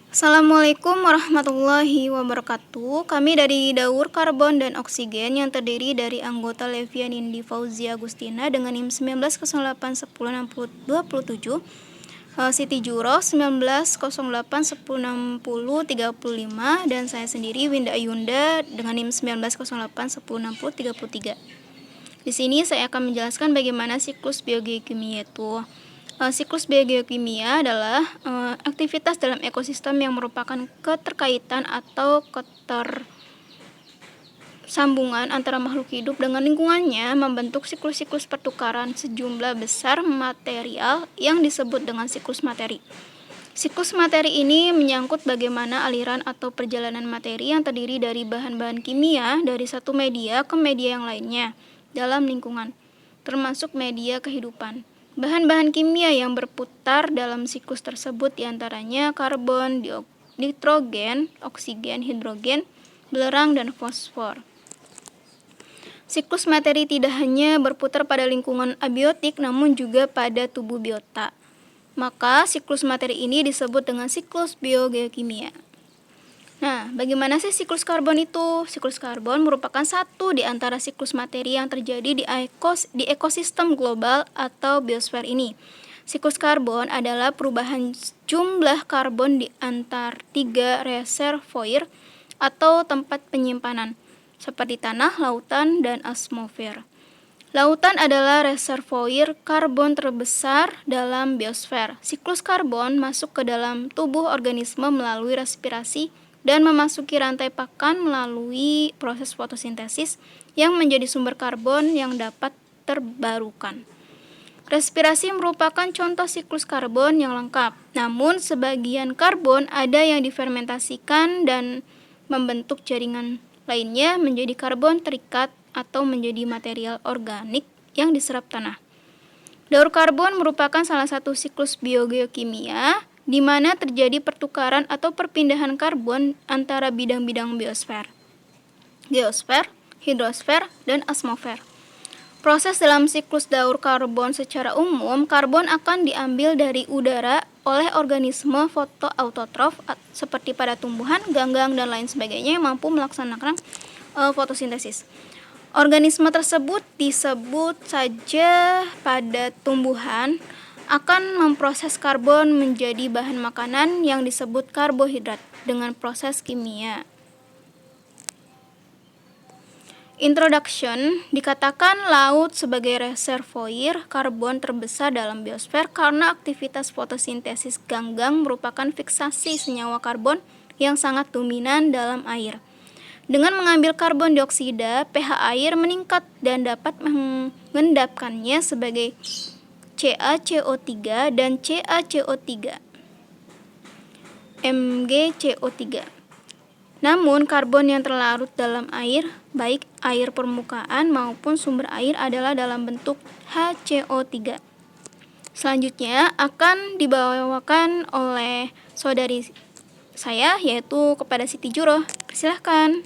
Assalamualaikum warahmatullahi wabarakatuh. Kami dari Daur Karbon dan Oksigen yang terdiri dari anggota Levian Indi Fauzia Agustina dengan NIM 1908106027, Siti Juro 1908106035, dan saya sendiri Winda Ayunda dengan NIM 1908106033. Di sini saya akan menjelaskan bagaimana siklus biogeokimia itu. Siklus biogeokimia adalah aktivitas dalam ekosistem yang merupakan keterkaitan atau ketersambungan antara makhluk hidup dengan lingkungannya, membentuk siklus-siklus pertukaran sejumlah besar material yang disebut dengan siklus materi. Siklus materi ini menyangkut bagaimana aliran atau perjalanan materi yang terdiri dari bahan-bahan kimia dari satu media ke media yang lainnya dalam lingkungan, termasuk media kehidupan. Bahan-bahan kimia yang berputar dalam siklus tersebut diantaranya karbon, nitrogen, oksigen, hidrogen, belerang, dan fosfor. Siklus materi tidak hanya berputar pada lingkungan abiotik namun juga pada tubuh biota. Maka siklus materi ini disebut dengan siklus biogeokimia. Nah, bagaimana sih siklus karbon itu? Siklus karbon merupakan satu di antara siklus materi yang terjadi di ekosistem global atau biosfer ini. Siklus karbon adalah perubahan jumlah karbon di antar tiga reservoir atau tempat penyimpanan, seperti tanah, lautan, dan atmosfer. Lautan adalah reservoir karbon terbesar dalam biosfer. Siklus karbon masuk ke dalam tubuh organisme melalui respirasi dan memasuki rantai pakan melalui proses fotosintesis yang menjadi sumber karbon yang dapat terbarukan. Respirasi merupakan contoh siklus karbon yang lengkap. Namun sebagian karbon ada yang difermentasikan dan membentuk jaringan lainnya menjadi karbon terikat atau menjadi material organik yang diserap tanah. Daur karbon merupakan salah satu siklus biogeokimia di mana terjadi pertukaran atau perpindahan karbon antara bidang-bidang biosfer, geosfer, hidrosfer, dan atmosfer. Proses dalam siklus daur karbon secara umum, karbon akan diambil dari udara oleh organisme fotoautotrof seperti pada tumbuhan, ganggang, dan lain sebagainya yang mampu melaksanakan fotosintesis. Organisme tersebut disebut saja pada tumbuhan akan memproses karbon menjadi bahan makanan yang disebut karbohidrat dengan proses kimia. Introduction, dikatakan laut sebagai reservoir karbon terbesar dalam biosfer karena aktivitas fotosintesis ganggang merupakan fiksasi senyawa karbon yang sangat dominan dalam air. Dengan mengambil karbon dioksida, pH air meningkat dan dapat mengendapkannya sebagai CaCO3 dan CaCO3, MgCO3. Namun, karbon yang terlarut dalam air, baik air permukaan maupun sumber air adalah dalam bentuk HCO3. Selanjutnya akan dibawakan oleh saudari saya, yaitu kepada Siti Juro. Silahkan.